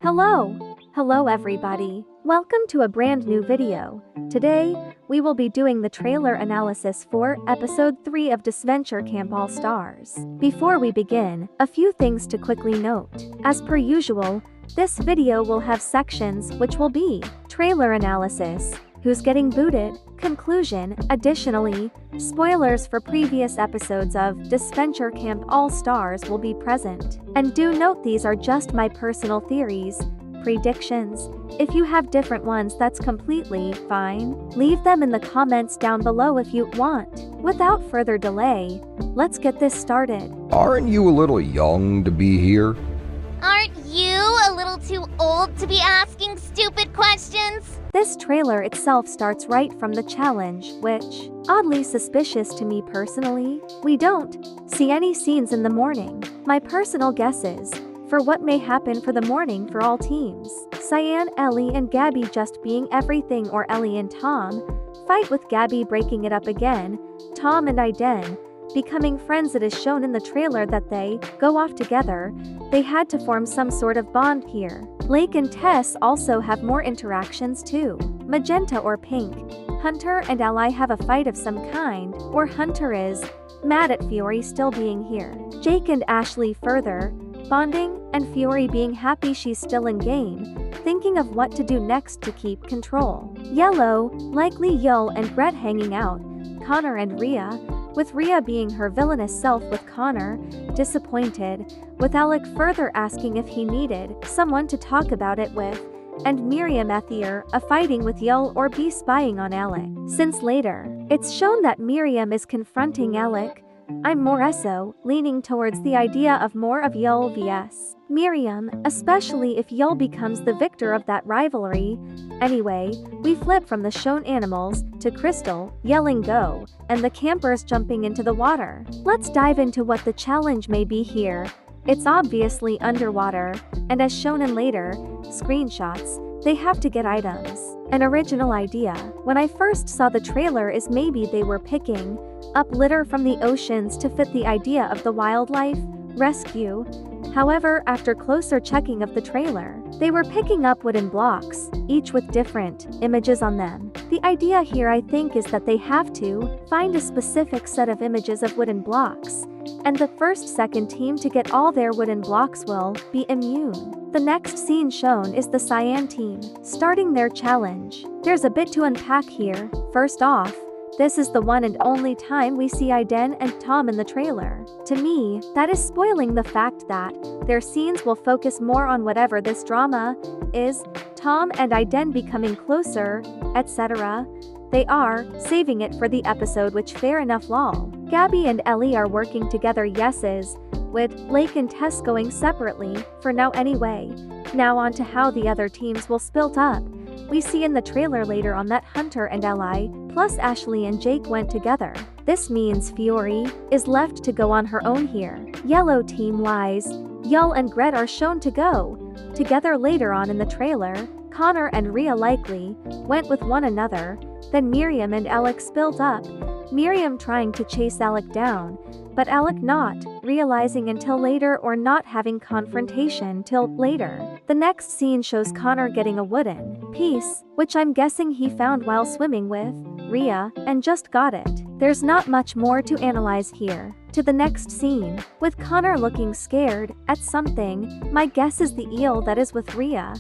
Hello everybody. Welcome to a brand new video. Today, we will be doing the trailer analysis for episode 3 of Disventure Camp All Stars. Before we begin, a few things to quickly note. As per usual, this video will have sections which will be trailer analysis, who's getting booted, conclusion, additionally, spoilers for previous episodes of Disventure Camp All Stars will be present. And do note these are just my personal theories, predictions. If you have different ones, that's completely fine. Leave them in the comments down below if you want. Without further delay, let's get this started. Aren't you a little young to be here? Aren't you a little too old to be asking stupid questions? This trailer itself starts right from the challenge, which, oddly suspicious to me personally. We don't see any scenes in the morning. My personal guesses for what may happen for the morning for all teams. Cyan, Ellie and Gabby just being everything, or Ellie and Tom fight with Gabby breaking it up again, Tom and Iden becoming friends. It is shown in the trailer that they go off together. They had to form some sort of bond here. Blake and Tess also have more interactions too. Magenta or Pink, Hunter and Ally have a fight of some kind, or Hunter is mad at Fiore still being here. Jake and Ashley further bonding, and Fiore being happy she's still in game, thinking of what to do next to keep control. Yellow, likely Yul and Brett hanging out, Connor and Rhea, with Rhea being her villainous self with Connor, disappointed, with Alec further asking if he needed someone to talk about it with, and Miriam Ethier, a fighting with Yul or be spying on Alec. Since later, it's shown that Miriam is confronting Alec, I'm more so leaning towards the idea of more of Yul vs. Miriam, especially if Yul becomes the victor of that rivalry. Anyway, we flip from the shown animals to Crystal yelling go, and the campers jumping into the water. Let's dive into what the challenge may be here. It's obviously underwater, and as shown in later screenshots, they have to get items. An original idea when I first saw the trailer is maybe they were picking up litter from the oceans to fit the idea of the wildlife rescue. However, after closer checking of the trailer, they were picking up wooden blocks, each with different images on them. The idea here, I think, is that they have to find a specific set of images of wooden blocks, and the second team to get all their wooden blocks will be immune. The next scene shown is the Cyan team starting their challenge. There's a bit to unpack here. First off, this is the one and only time we see Iden and Tom in the trailer. To me, that is spoiling the fact that their scenes will focus more on whatever this drama is, Tom and Iden becoming closer, etc. They are saving it for the episode, which fair enough lol. Gabby and Ellie are working together, yeses, with Blake and Tess going separately, for now anyway. Now on to how the other teams will split up. We see in the trailer later on that Hunter and Ally, plus Ashley and Jake went together. This means Fiore is left to go on her own here. Yellow team wise, Yul and Gret are shown to go together later on in the trailer. Connor and Rhea likely went with one another. Then Miriam and Alec split up, Miriam trying to chase Alec down, but Alec not realizing until later, or not having confrontation till later. The next scene shows Connor getting a wooden piece, which I'm guessing he found while swimming with Rhea, and just got it. There's not much more to analyze here. To the next scene, with Connor looking scared at something. My guess is the eel that is with Rhea,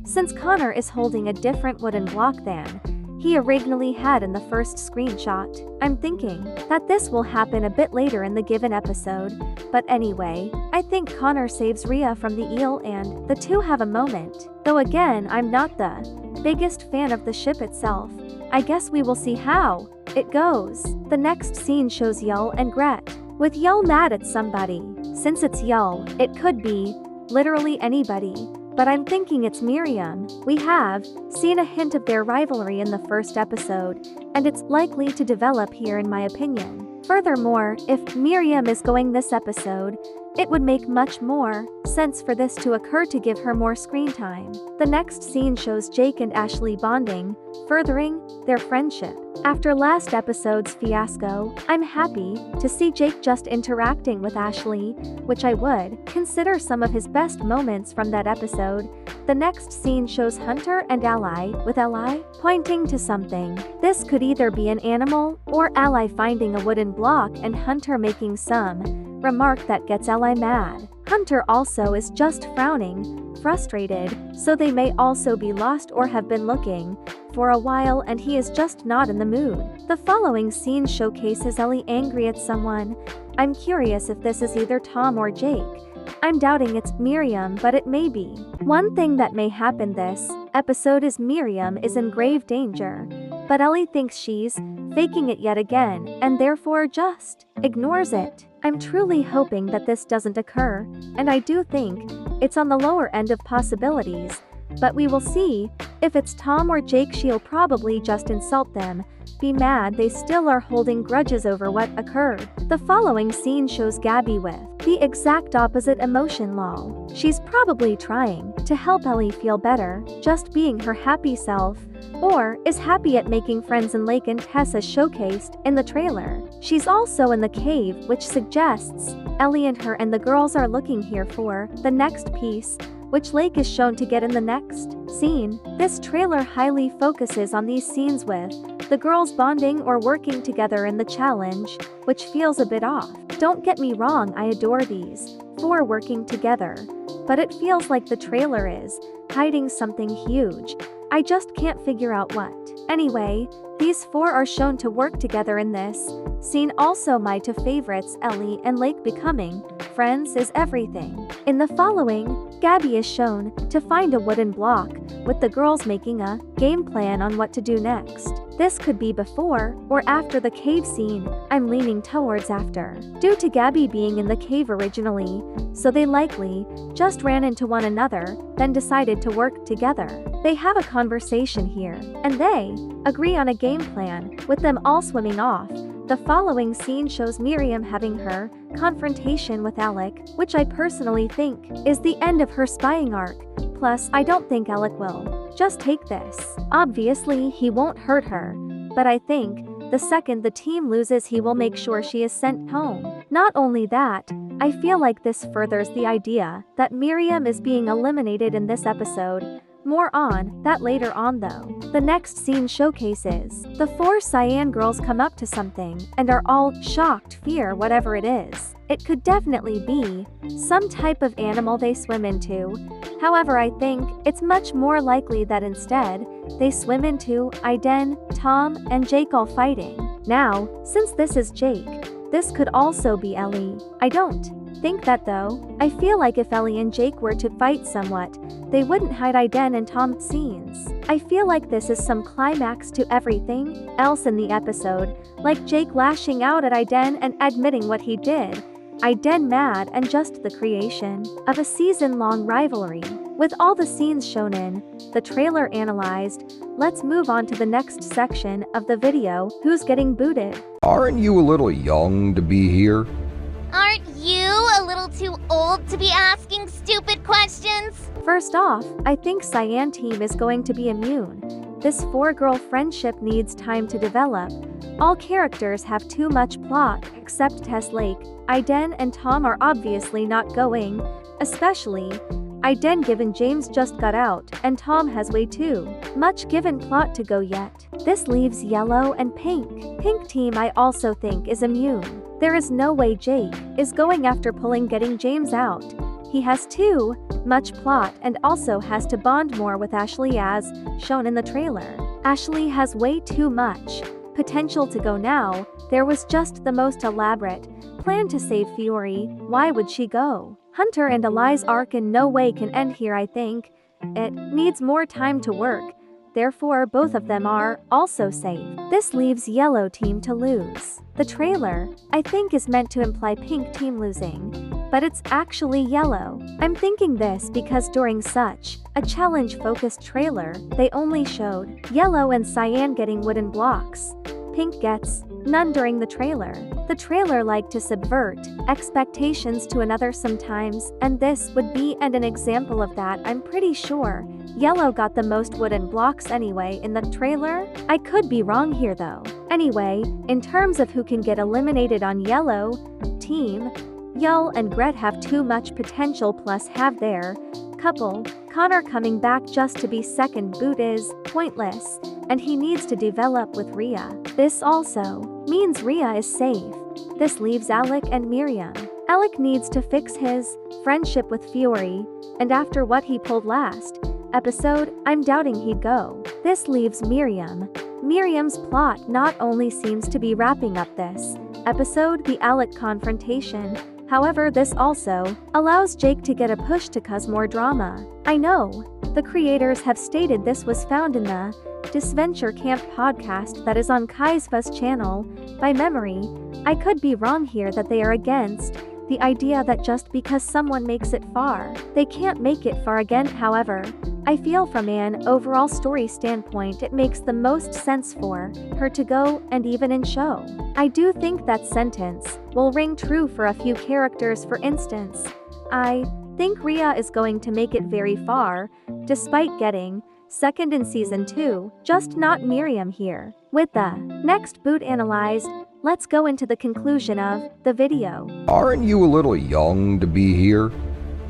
since Connor is holding a different wooden block than he originally had in the first screenshot. I'm thinking that this will happen a bit later in the given episode, but anyway, I think Connor saves Rhea from the eel and the two have a moment. Though again, I'm not the biggest fan of the ship itself. I guess we will see how it goes. The next scene shows Yul and Gret, with Yul mad at somebody. Since it's Yul, it could be literally anybody, but I'm thinking it's Miriam. We have seen a hint of their rivalry in the first episode, and it's likely to develop here in my opinion. Furthermore, if Miriam is going this episode, It would make much more sense for this to occur to give her more screen time. The next scene shows Jake and Ashley bonding, furthering their friendship. After last episode's fiasco, I'm happy to see Jake just interacting with Ashley, which I would consider some of his best moments from that episode. The next scene shows Hunter and Ally, with Ally pointing to something. This could either be an animal or Ally finding a wooden block and Hunter making some remark that gets Ally mad. Hunter also is just frowning, frustrated, so they may also be lost or have been looking for a while and he is just not in the mood. The following scene showcases Ellie angry at someone. I'm curious if this is either Tom or Jake. I'm doubting it's Miriam, but it may be. One thing that may happen this episode is Miriam is in grave danger, but Ellie thinks she's faking it yet again and therefore just ignores it. I'm truly hoping that this doesn't occur, and I do think it's on the lower end of possibilities, but we will see. If it's Tom or Jake, she'll probably just insult them, be mad they still are holding grudges over what occurred. The following scene shows Gabby with the exact opposite emotion lol. She's probably trying to help Ellie feel better, just being her happy self, or is happy at making friends in Lake and Tess as showcased in the trailer. She's also in the cave, which suggests Ellie and her and the girls are looking here for the next piece, which Lake is shown to get in the next scene. This trailer highly focuses on these scenes with the girls bonding or working together in the challenge, which feels a bit off. Don't get me wrong, I adore these four working together, but it feels like the trailer is hiding something huge. I just can't figure out what. Anyway, these four are shown to work together in this scene. Also my two favorites, Ellie and Lake becoming friends, is everything. In the following, Gabby is shown to find a wooden block, with the girls making a game plan on what to do next. This could be before or after the cave scene. I'm leaning towards after, due to Gabby being in the cave originally, so they likely just ran into one another, then decided to work together. They have a conversation here, and they agree on a game plan, with them all swimming off. The following scene shows Miriam having her confrontation with Alec, which I personally think is the end of her spying arc. Plus, I don't think Alec will just take this. Obviously, he won't hurt her, but I think the second the team loses, he will make sure she is sent home. Not only that, I feel like this furthers the idea that Miriam is being eliminated in this episode. More on that later on though. The next scene showcases the four cyan girls come up to something and are all shocked, fear whatever it is. It could definitely be some type of animal they swim into. However, I think it's much more likely that instead they swim into Aiden, Tom, and Jake all fighting. Now, since this is Jake, this could also be Ellie. I don't think that though. I feel like if Ellie and Jake were to fight somewhat, they wouldn't hide Aiden and Tom's scenes. I feel like this is some climax to everything else in the episode, like Jake lashing out at Aiden and admitting what he did, Aiden mad, and just the creation of a season-long rivalry. With all the scenes shown in the trailer analyzed, let's move on to the next section of the video. Who's getting booted? Aren't you a little young to be here? Aren't you a little too old to be asking stupid questions? First off, I think Cyan team is going to be immune. This four-girl friendship needs time to develop. All characters have too much plot, except Tess. Lake, Aiden, and Tom are obviously not going, especially Aiden given James just got out, and Tom has way too much given plot to go yet. This leaves Yellow and Pink. Pink team I also think is immune. There is no way Jake is going after getting James out. He has too much plot and also has to bond more with Ashley as shown in the trailer. Ashley has way too much potential to go now. There was just the most elaborate plan to save Fiore. Why would she go? Hunter and Eli's arc in no way can end here. I think it needs more time to work. Therefore, both of them are also safe. This leaves Yellow team to lose. The trailer, I think, is meant to imply Pink team losing, but it's actually Yellow. I'm thinking this because during such a challenge-focused trailer, they only showed Yellow and Cyan getting wooden blocks. Pink gets none during the trailer. The trailer liked to subvert expectations to another sometimes, and this would be an example of that. I'm pretty sure yellow got the most wooden blocks anyway in the trailer. I could be wrong here though. Anyway, in terms of who can get eliminated on yellow team, Yul and Gret have too much potential, plus have their couple, Connor, coming back just to be second boot is pointless, and he needs to develop with Rhea. This also means Rhea is safe. This leaves Alec and Miriam. Alec needs to fix his friendship with Fiore, and after what he pulled last episode, I'm doubting he'd go. This leaves Miriam. Miriam's plot not only seems to be wrapping up this episode, the Alec confrontation. However, this also allows Jake to get a push to cause more drama. I know the creators have stated this was found in the Disventure Camp podcast that is on Kaisva's channel. By memory, I could be wrong here, that they are against the idea that just because someone makes it far, they can't make it far again. However, I feel from an overall story standpoint it makes the most sense for her to go, and even in show, I do think that sentence will ring true for a few characters. For instance, I think Rhea is going to make it very far, despite getting second in season 2, just not Miriam here. With the next boot analyzed, let's go into the conclusion of the video. Aren't you a little young to be here?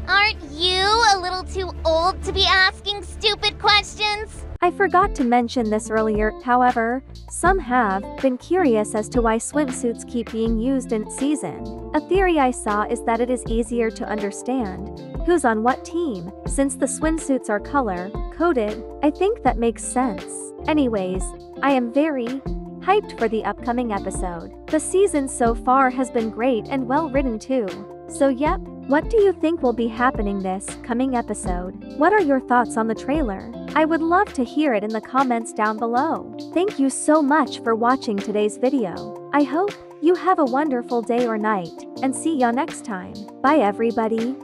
Aren't you a little too old to be asking stupid questions? I forgot to mention this earlier, however, some have been curious as to why swimsuits keep being used in season. A theory I saw is that it is easier to understand who's on what team, since the swimsuits are color-coded. I think that makes sense. Anyways, I am very hyped for the upcoming episode. The season so far has been great and well written too. So yep, what do you think will be happening this coming episode? What are your thoughts on the trailer? I would love to hear it in the comments down below. Thank you so much for watching today's video. I hope you have a wonderful day or night, and see ya next time. Bye everybody.